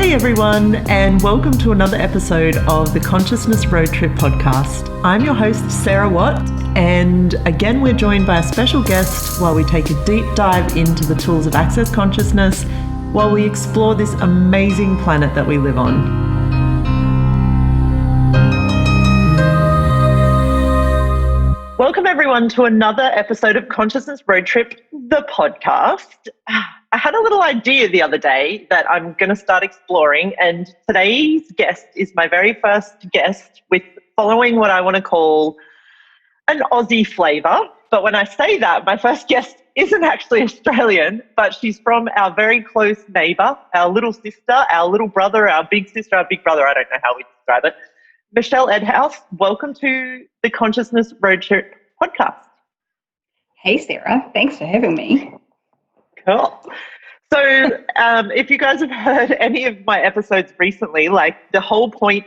Hey everyone, and welcome to another episode of the Consciousness Road Trip podcast. I'm your host, Sarah Watt, and again we're joined by a special guest while we take a deep dive into the tools of access consciousness while we explore this amazing planet that we live on. Welcome everyone to another episode of Consciousness Road Trip, the podcast. I had a little idea the other day that I'm going to start exploring, and today's guest is my very first guest with following what I want to call an Aussie flavour. But when I say that, my first guest isn't actually Australian, but she's from our very close neighbour, our little sister, our little brother, our big sister, our big brother. I don't know how we describe it. Michelle Edhouse, welcome to the Consciousness Road Trip podcast. Hey, Sarah. Thanks for having me. Cool. So if you guys have heard any of my episodes recently, like the whole point,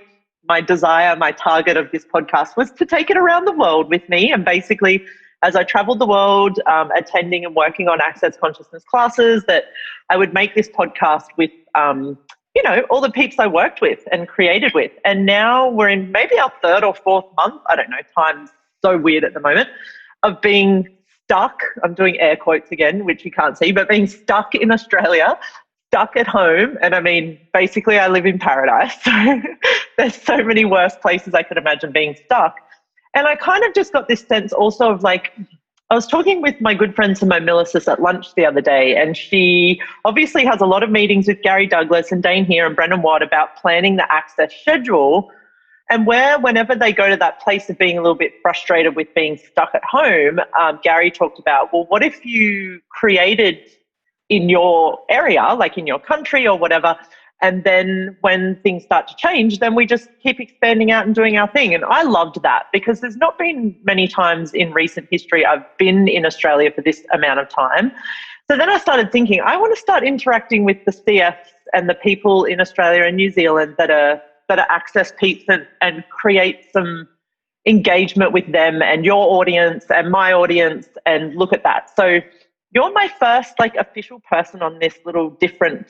my desire, my target of this podcast was to take it around the world with me. And basically, as I traveled the world, attending and working on access consciousness classes, that I would make this podcast with, all the peeps I worked with and created with. And now we're in maybe our third or fourth month, I don't know, time's so weird at the moment, of being stuck, I'm doing air quotes again, which you can't see, but being stuck in Australia, stuck at home. And I mean, basically I live in paradise. So there's so many worse places I could imagine being stuck. And I kind of just got this sense also of like, I was talking with my good friend Simone Milicis at lunch the other day, and she obviously has a lot of meetings with Gary Douglas and Dane Here and Brendan Watt about planning the access schedule. And whenever they go to that place of being a little bit frustrated with being stuck at home, Gary talked about, well, what if you created in your area, like in your country or whatever, and then when things start to change, then we just keep expanding out and doing our thing. And I loved that because there's not been many times in recent history I've been in Australia for this amount of time. So then I started thinking, I want to start interacting with the CFs and the people in Australia and New Zealand that are access peeps and create some engagement with them and your audience and my audience and look at that. So you're my first like official person on this little different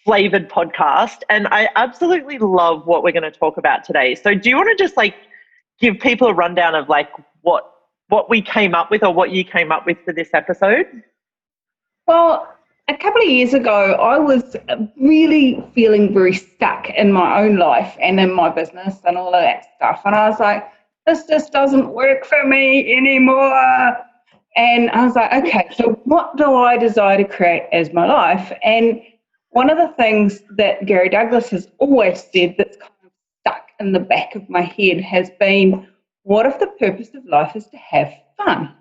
flavored podcast, and I absolutely love what we're going to talk about today. So do you want to just like give people a rundown of like what we came up with or what you came up with for this episode? Well, a couple of years ago, I was really feeling very stuck in my own life and in my business and all of that stuff. And I was like, this just doesn't work for me anymore. And I was like, okay, so what do I desire to create as my life? And one of the things that Gary Douglas has always said that's kind of stuck in the back of my head has been, what if the purpose of life is to have fun?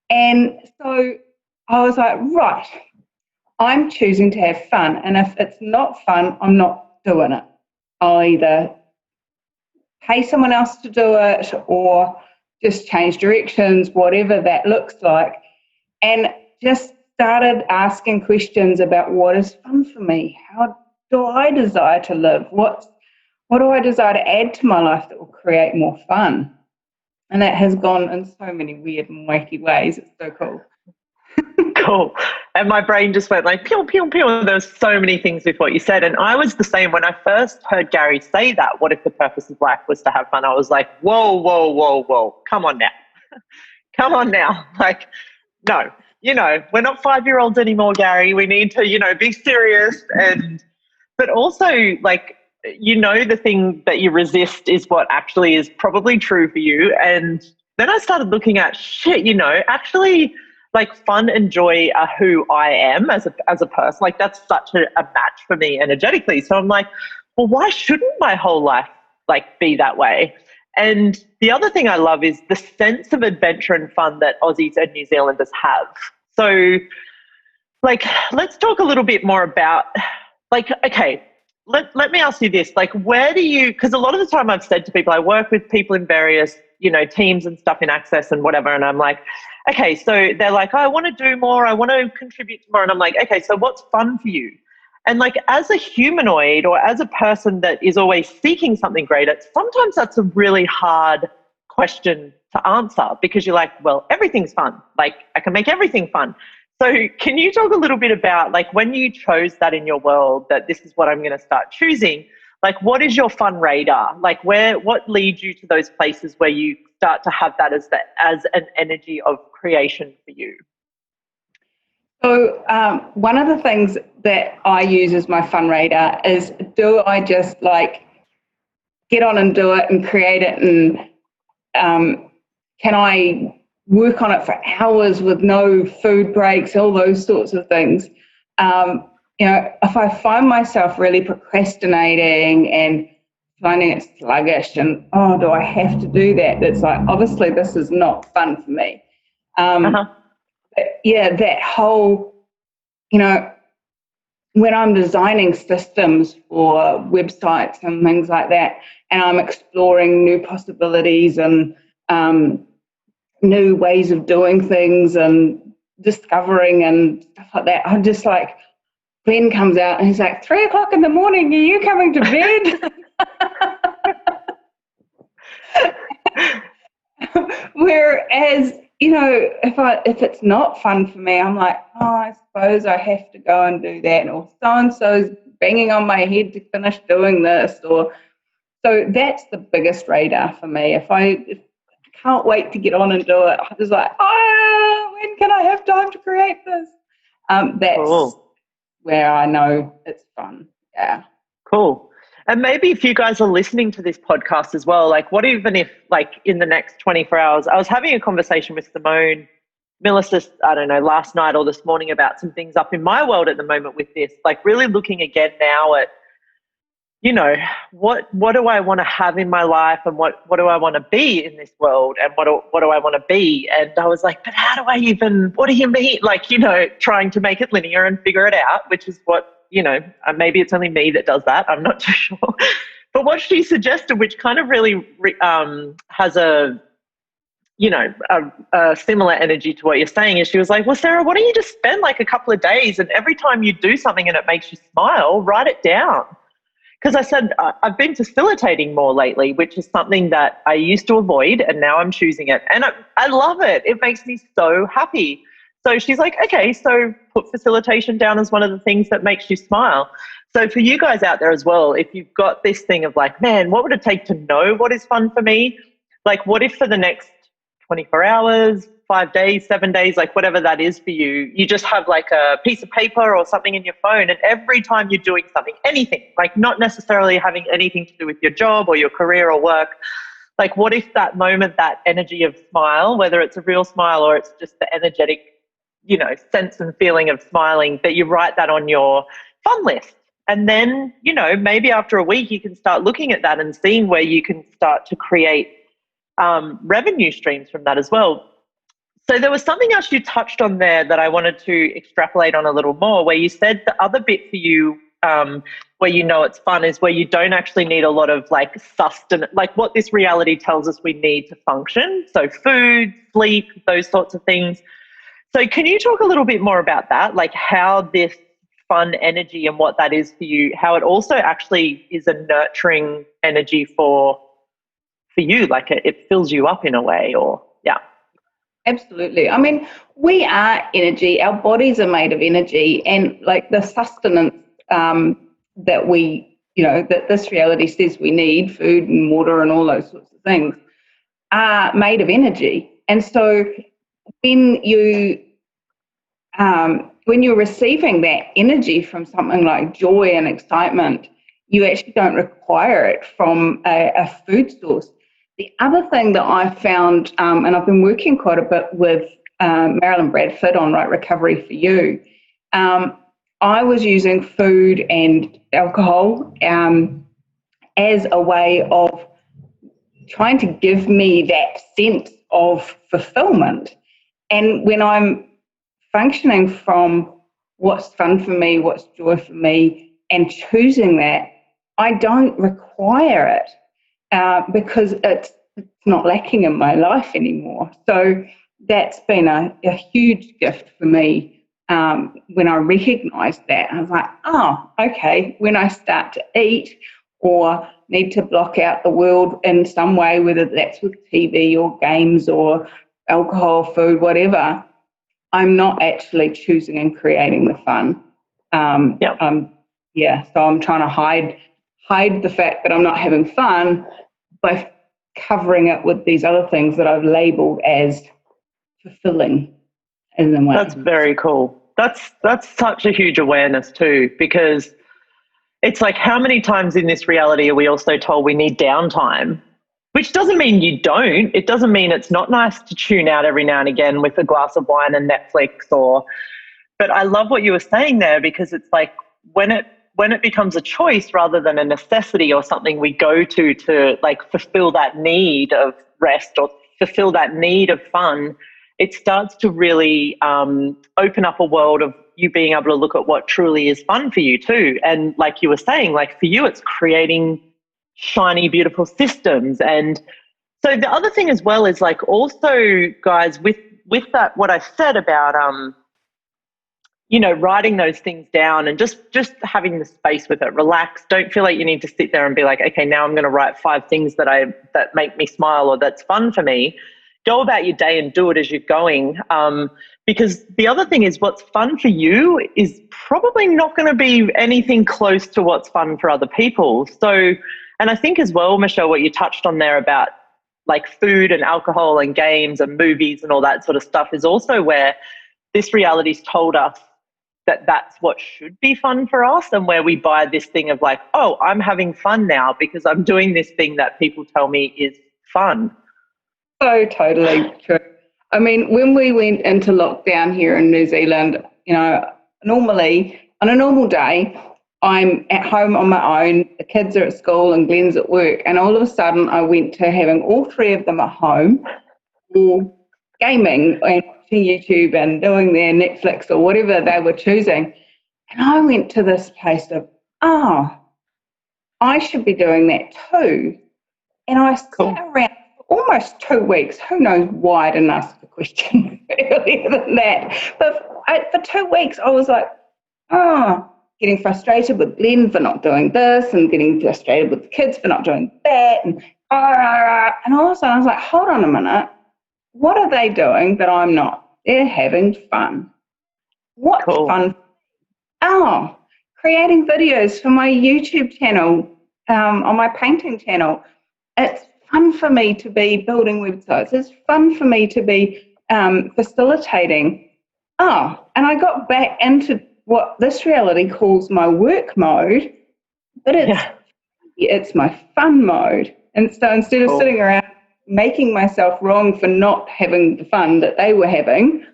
And so I was like, right, I'm choosing to have fun. And if it's not fun, I'm not doing it. I'll either pay someone else to do it or just change directions, whatever that looks like. And just started asking questions about what is fun for me? How do I desire to live? What do I desire to add to my life that will create more fun? And that has gone in so many weird and wacky ways. It's so cool. Cool. And my brain just went like, pew, pew, pew. There's so many things with what you said. And I was the same when I first heard Gary say that, what if the purpose of life was to have fun? I was like, whoa, whoa, whoa, whoa. Come on now. Come on now. Like, no, we're not 5-year-olds anymore, Gary. We need to, be serious. But also like, the thing that you resist is what actually is probably true for you. And then I started looking at actually, like fun and joy are who I am as a person. Like that's such a match for me energetically. So I'm like, well, why shouldn't my whole life like be that way? And the other thing I love is the sense of adventure and fun that Aussies and New Zealanders have. So like, let's talk a little bit more about like, okay, let me ask you this, like where do you, because a lot of the time I've said to people, I work with people in various, teams and stuff in access and whatever. And I'm like, okay, so they're like, I want to do more. I want to contribute more. And I'm like, okay, so what's fun for you? And like as a humanoid or as a person that is always seeking something greater, sometimes that's a really hard question to answer because you're like, well, everything's fun. Like I can make everything fun. So can you talk a little bit about like when you chose that in your world that this is what I'm going to start choosing? Like what is your fun radar? Like what leads you to those places where you start to have that as an energy of creation for you? So one of the things that I use as my fun radar is, do I just like get on and do it and create it, and can I work on it for hours with no food breaks, all those sorts of things. If I find myself really procrastinating and finding it sluggish and, oh, do I have to do that? It's like, obviously this is not fun for me. Uh-huh. That whole, when I'm designing systems for websites and things like that, and I'm exploring new possibilities and new ways of doing things and discovering and stuff like that, I'm just like, Glenn comes out and he's like, 3:00 in the morning, are you coming to bed? Whereas, if it's not fun for me, I'm like, oh, I suppose I have to go and do that, or so-and-so's banging on my head to finish doing this, or so that's the biggest radar for me. If I can't wait to get on and do it, I'm just like, when can I have time to create this? That's Cool. where I know it's fun. Yeah. Cool. And maybe if you guys are listening to this podcast as well, like what even if like in the next 24 hours, I was having a conversation with Simone Millicent, I don't know, last night or this morning about some things up in my world at the moment with this, like really looking again now at, what do I want to have in my life, and what do I want to be in this world, and what do I want to be? And I was like, but how do I even, what do you mean? Like, trying to make it linear and figure it out, which is what, maybe it's only me that does that. I'm not too sure. But what she suggested, which kind of really has a similar energy to what you're saying, is she was like, well, Sarah, why don't you just spend like a couple of days, and every time you do something and it makes you smile, write it down. Because I said, I've been facilitating more lately, which is something that I used to avoid, and now I'm choosing it. And I love it. It makes me so happy. So she's like, okay, so put facilitation down as one of the things that makes you smile. So for you guys out there as well, if you've got this thing of like, man, what would it take to know what is fun for me? Like, what if for the next 24 hours, 5 days, 7 days, like whatever that is for you, you just have like a piece of paper or something in your phone, and every time you're doing something, anything, like not necessarily having anything to do with your job or your career or work, like what if that moment, that energy of smile, whether it's a real smile or it's just the energetic, sense and feeling of smiling, that you write that on your fun list. And then, maybe after a week you can start looking at that and seeing where you can start to create revenue streams from that as well. So there was something else you touched on there that I wanted to extrapolate on a little more, where you said the other bit for you, where it's fun, is where you don't actually need a lot of like sustenance, like what this reality tells us we need to function. So food, sleep, those sorts of things. So can you talk a little bit more about that, like how this fun energy and what that is for you, how it also actually is a nurturing energy for you, like it fills you up in a way, or yeah. Absolutely. I mean, we are energy. Our bodies are made of energy, and like the sustenance that we, that this reality says we need, food and water and all those sorts of things, are made of energy. And so when you're receiving that energy from something like joy and excitement, you actually don't require it from a food source. The other thing that I found, and I've been working quite a bit with Marilyn Bradford on Right Recovery for You, I was using food and alcohol as a way of trying to give me that sense of fulfillment. And when I'm functioning from what's fun for me, what's joy for me, and choosing that, I don't require it. Because it's not lacking in my life anymore. So that's been a huge gift for me when I recognised that. I was like, oh, okay, when I start to eat or need to block out the world in some way, whether that's with TV or games or alcohol, food, whatever, I'm not actually choosing and creating the fun. So I'm trying to hide the fact that I'm not having fun by covering it with these other things that I've labeled as fulfilling in a way. That's very cool. That's such a huge awareness too, because it's like, how many times in this reality are we also told we need downtime? Which doesn't mean you don't. It doesn't mean it's not nice to tune out every now and again with a glass of wine and Netflix. But I love what you were saying there, because it's like, when it becomes a choice rather than a necessity or something we go to like fulfill that need of rest or fulfill that need of fun, it starts to really open up a world of you being able to look at what truly is fun for you too. And like you were saying, like for you, it's creating shiny, beautiful systems. And so the other thing as well is like, also, guys, with that, what I said about writing those things down and just having the space with it, relax. Don't feel like you need to sit there and be like, okay, now I'm going to write 5 things that make me smile or that's fun for me. Go about your day and do it as you're going. Because the other thing is, what's fun for you is probably not going to be anything close to what's fun for other people. So, and I think as well, Michelle, what you touched on there about like food and alcohol and games and movies and all that sort of stuff is also where this reality's told us that that's what should be fun for us, and where we buy this thing of like, oh, I'm having fun now because I'm doing this thing that people tell me is fun. So totally true. I mean, when we went into lockdown here in New Zealand, normally on a normal day, I'm at home on my own, the kids are at school and Glenn's at work, and all of a sudden I went to having all 3 of them at home, or gaming and watching YouTube and doing their Netflix or whatever they were choosing. And I went to this place of, I should be doing that too. And I sat around for almost 2 weeks. Who knows why I didn't ask the question earlier than that. But for 2 weeks, I was like, getting frustrated with Glenn for not doing this and getting frustrated with the kids for not doing that. And all of a sudden, I was like, hold on a minute. What are they doing that I'm not? They're having fun. What's fun? Creating videos for my YouTube channel, on my painting channel. It's fun for me to be building websites. It's fun for me to be facilitating. And I got back into what this reality calls my work mode, but it's my fun mode. And so instead of sitting around making myself wrong for not having the fun that they were having,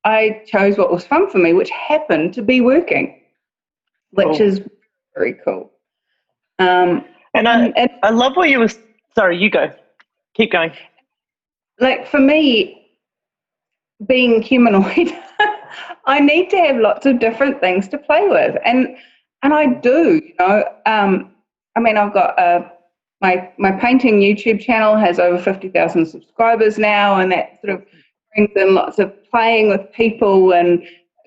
I chose what was fun for me, which happened to be working, which is very cool. And I love what you were, sorry, you go. Keep going. Like for me, being humanoid, I need to have lots of different things to play with. And I do, I mean, I've got my painting YouTube channel has over 50,000 subscribers now, and that sort of brings in lots of playing with people and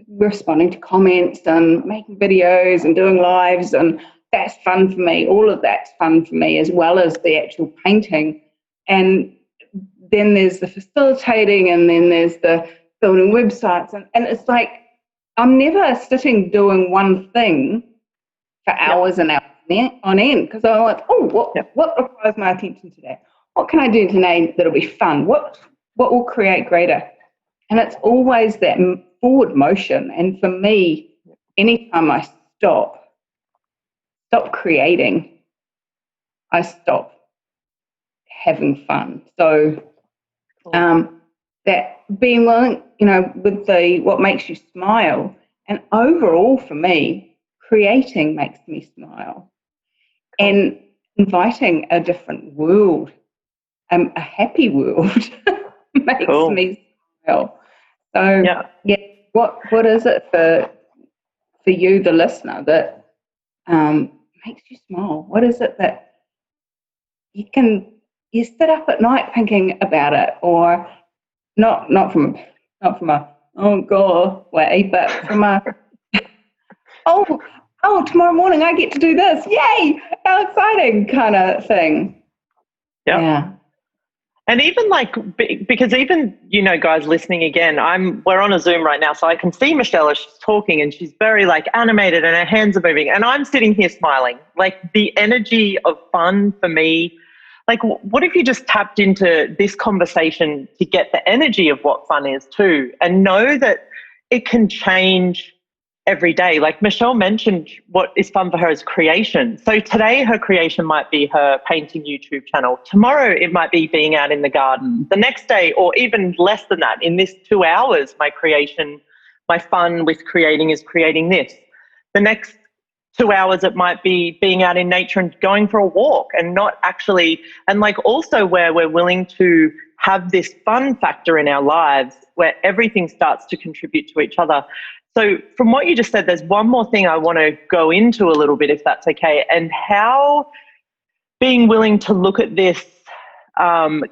responding to comments and making videos and doing lives, and that's fun for me. All of that's fun for me, as well as the actual painting. And then there's the facilitating, and then there's the building websites, and it's like I'm never sitting doing one thing for hours and hours on end, because I'm like, what requires my attention today? What can I do today that'll be fun? What will create greater? And it's always that forward motion. And for me, anytime I stop creating, I stop having fun. So that being willing, with what makes you smile, and overall for me, creating makes me smile. And inviting a different world, a happy world, makes me smile. So, what is it for you, the listener, that makes you smile? What is it that you sit up at night thinking about it, or not from a oh god way, but from a tomorrow morning I get to do this. Yay! How exciting kind of thing. Yeah. And even like, because even, you know, guys listening again, we're on a Zoom right now, so I can see Michelle as she's talking and she's very like animated and her hands are moving and I'm sitting here smiling. Like the energy of fun for me, like what if you just tapped into this conversation to get the energy of what fun is too, and know that it can change every day. Like Michelle mentioned, what is fun for her is creation. So today her creation might be her painting YouTube channel. Tomorrow it might be being out in the garden. The next day, or even less than that, in this 2 hours, my creation, my fun with creating is creating this. The next 2 hours it might be being out in nature and going for a walk, and not actually, and like also where we're willing to have this fun factor in our lives where everything starts to contribute to each other. So from what you just said, there's one more thing I want to go into a little bit, if that's okay, and how being willing to look at this,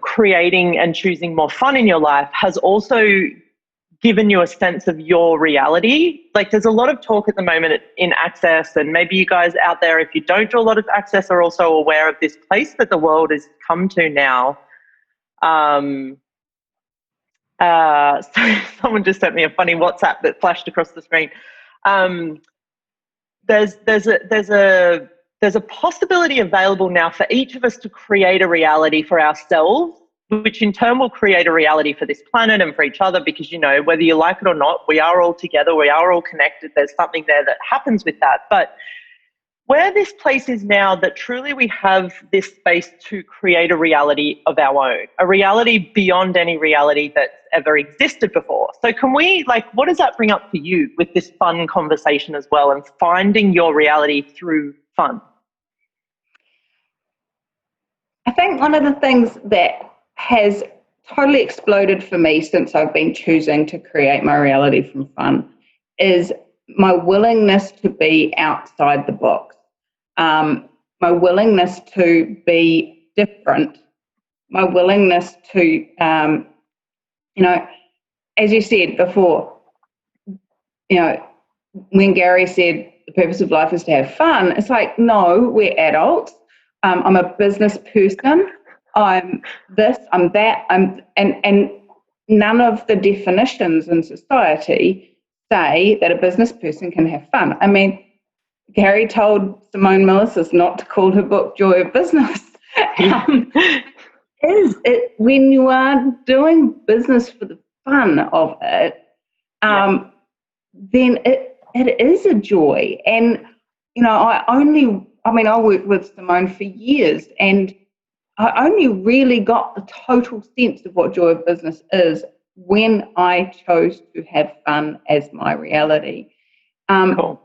creating and choosing more fun in your life has also given you a sense of your reality. Like there's a lot of talk at the moment in Access, and maybe you guys out there, if you don't do a lot of Access, are also aware of this place that the world has come to now. So someone just sent me a funny WhatsApp that flashed across the screen. There's a possibility available now for each of us to create a reality for ourselves, which in turn will create a reality for this planet and for each other, because, you know, whether you like it or not, we are all together, we are all connected. There's something there that happens with that. But where this place is now, that truly we have this space to create a reality of our own, a reality beyond any reality that's ever existed before. So can we, like, what does that bring up for you with this fun conversation as well, and finding your reality through fun? I think one of the things that has totally exploded for me since I've been choosing to create my reality from fun is my willingness to be outside the box, my willingness to be different, my willingness to, you know, as you said before, you know, when Gary said the purpose of life is to have fun, it's like, no, we're adults. I'm a business person. I'm this, I'm that, and none of the definitions in society say that a business person can have fun. I mean, Gary told Simone Milasas not to call her book Joy of Business. When you are doing business for the fun of it, then it is a joy. And, you know, I worked with Simone for years, and I only really got the total sense of what joy of business is when I chose to have fun as my reality. Cool.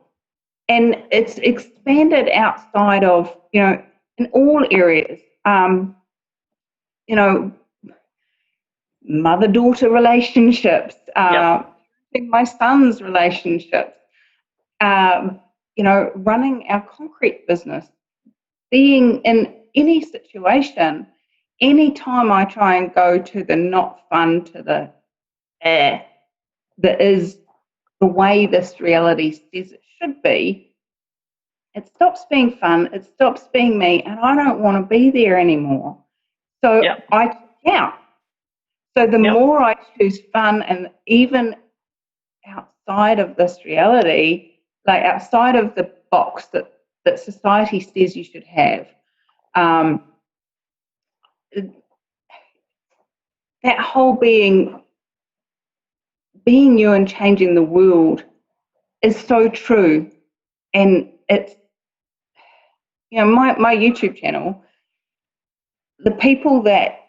And it's expanded outside of, you know, in all areas, you know, mother-daughter relationships, my son's relationships, you know, running our concrete business, being in any situation, anytime I try and go to the not fun, to the that is the way this reality says it should be, it stops being fun, it stops being me, and I don't want to be there anymore. So I check out. So the more I choose fun, and even outside of this reality, like outside of the box that society says you should have, that whole being you and changing the world is so true. And it's, you know, my YouTube channel, the people that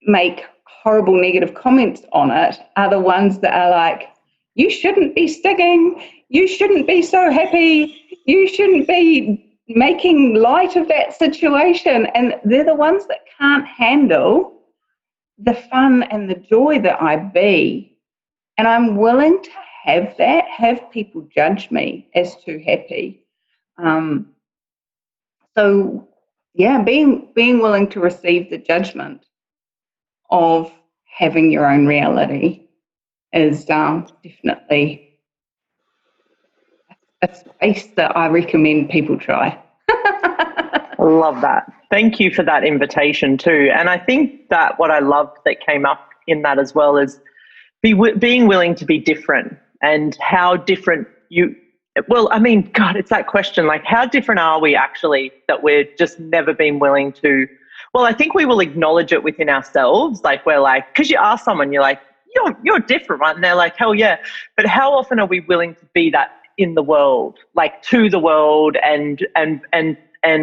make horrible negative comments on it are the ones that are like, you shouldn't be singing, you shouldn't be so happy, you shouldn't be making light of that situation. And they're the ones that can't handle the fun and the joy that I be. And I'm willing to have that, have people judge me as too happy. So, yeah, being willing to receive the judgment of having your own reality is definitely a space that I recommend people try. I love that. Thank you for that invitation too. And I think that what I loved that came up in that as well is being willing to be different, and how different you, well, I mean, God, it's that question, like, how different are we actually, that we're just never been willing to, well, I think we will acknowledge it within ourselves. Like, we're like, because you ask someone, you're like, you're different, right? And they're like, hell yeah. But how often are we willing to be that in the world, like to the world, and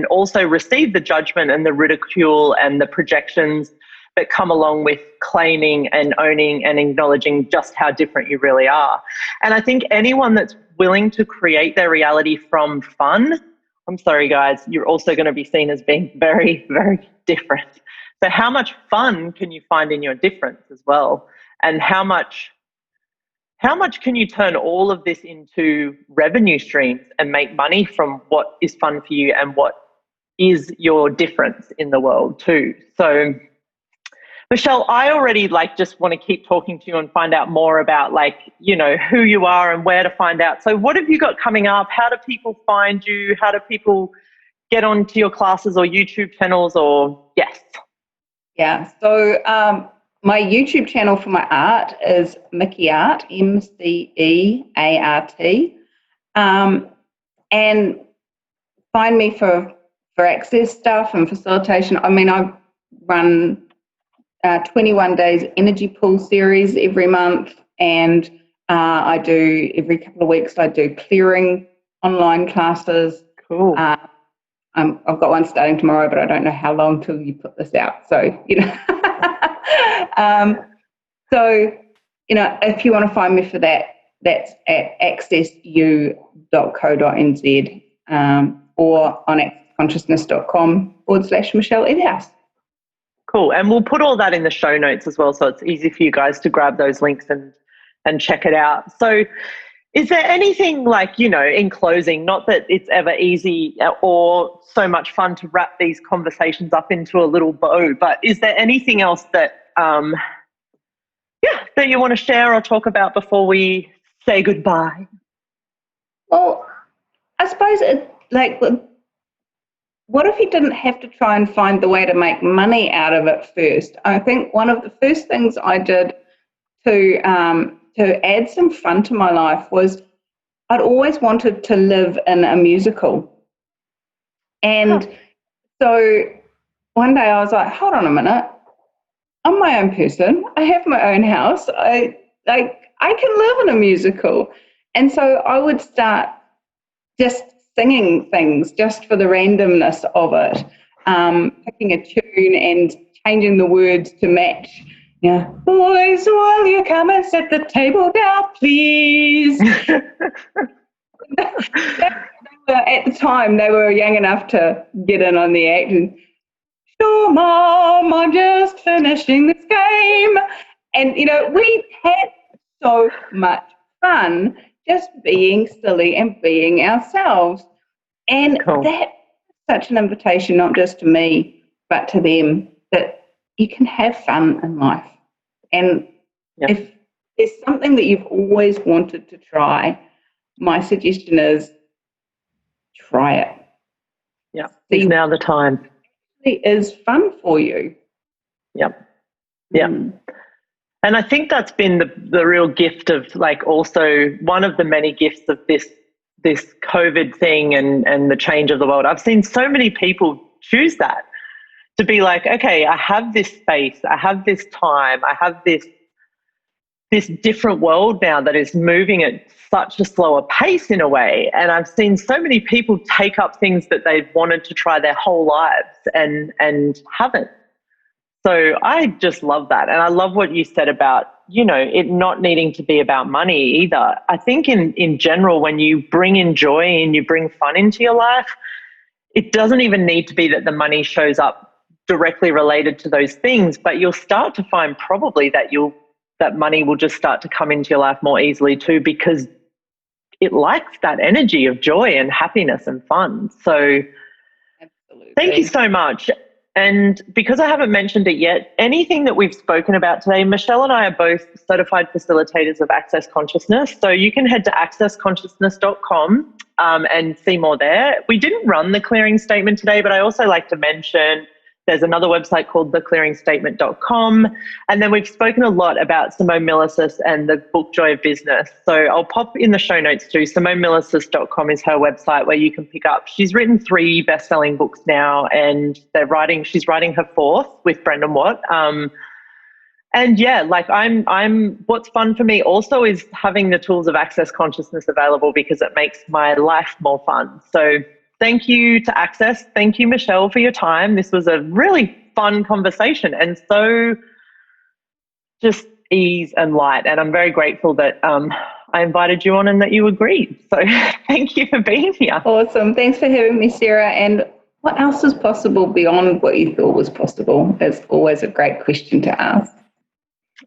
also receive the judgment and the ridicule and the projections that come along with claiming and owning and acknowledging just how different you really are. And I think anyone that's willing to create their reality from fun, I'm sorry, guys, you're also going to be seen as being very, very different. So how much fun can you find in your difference as well? And how much can you turn all of this into revenue streams and make money from what is fun for you and what is your difference in the world too? So Michelle, I already just want to keep talking to you and find out more about who you are and where to find out. So what have you got coming up? How do people find you? How do people get onto your classes or YouTube channels or yes? Yeah. So my YouTube channel for my art is Mickey Art, MCEART. And find me for access stuff and facilitation. I mean, I run 21 days energy pool series every month, and I do every couple of weeks I do clearing online classes. Cool. I've got one starting tomorrow, but I don't know how long till you put this out. So if you want to find me for that, that's at accessu.co.nz or on accessconsciousness.com/Michelle Edhouse. Cool. And we'll put all that in the show notes as well, so it's easy for you guys to grab those links and check it out. So is there anything in closing, not that it's ever easy or so much fun to wrap these conversations up into a little bow, but is there anything else that that you want to share or talk about before we say goodbye? Well, I suppose what if you didn't have to try and find the way to make money out of it first? I think one of the first things I did to add some fun to my life was I'd always wanted to live in a musical. And so one day I was like, hold on a minute. I'm my own person. I have my own house. I can live in a musical. And so I would start just singing things just for the randomness of it, picking a tune and changing the words to match. Yeah, boys, will you come and set the table down, please? At the time, they were young enough to get in on the act. And, sure, Mom, I'm just finishing this game. And, we had so much fun just being silly and being ourselves. And cool. That's such an invitation, not just to me, but to them, that you can have fun in life. And if there's something that you've always wanted to try, my suggestion is try it. Yeah, it's now the time. It is fun for you. Yep. Yeah. And I think that's been the real gift of also one of the many gifts of this COVID thing and the change of the world. I've seen so many people choose that, to be like, okay, I have this space, I have this time, I have this different world now that is moving at such a slower pace in a way. And I've seen so many people take up things that they've wanted to try their whole lives and haven't. So I just love that. And I love what you said about, it not needing to be about money either. I think in general, when you bring in joy and you bring fun into your life, it doesn't even need to be that the money shows up directly related to those things, but you'll start to find probably that money will just start to come into your life more easily too, because it likes that energy of joy and happiness and fun. So absolutely. Thank you so much. And because I haven't mentioned it yet, anything that we've spoken about today, Michelle and I are both certified facilitators of Access Consciousness. So you can head to accessconsciousness.com and see more there. We didn't run the clearing statement today, but I also like to mention there's another website called theclearingstatement.com. And then we've spoken a lot about Simone Milasas and the book Joy of Business. So I'll pop in the show notes too. SimoneMilasas.com is her website where you can pick up. She's written 3 best-selling books now, and she's writing her 4th with Brendan Watt. And yeah, like what's fun for me also is having the tools of Access Consciousness available because it makes my life more fun. So thank you to Access. Thank you, Michelle, for your time. This was a really fun conversation and so just ease and light. And I'm very grateful that I invited you on and that you agreed. So thank you for being here. Awesome. Thanks for having me, Sarah. And what else is possible beyond what you thought was possible? It's always a great question to ask.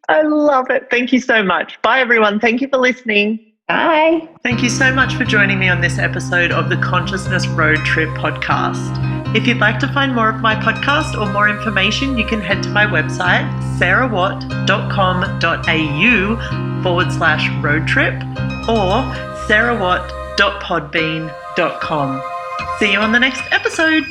I love it. Thank you so much. Bye, everyone. Thank you for listening. Bye. Thank you so much for joining me on this episode of the Consciousness Road Trip podcast. If you'd like to find more of my podcast or more information, you can head to my website, sarahwatt.com.au/road trip or sarahwatt.podbean.com. See you on the next episode.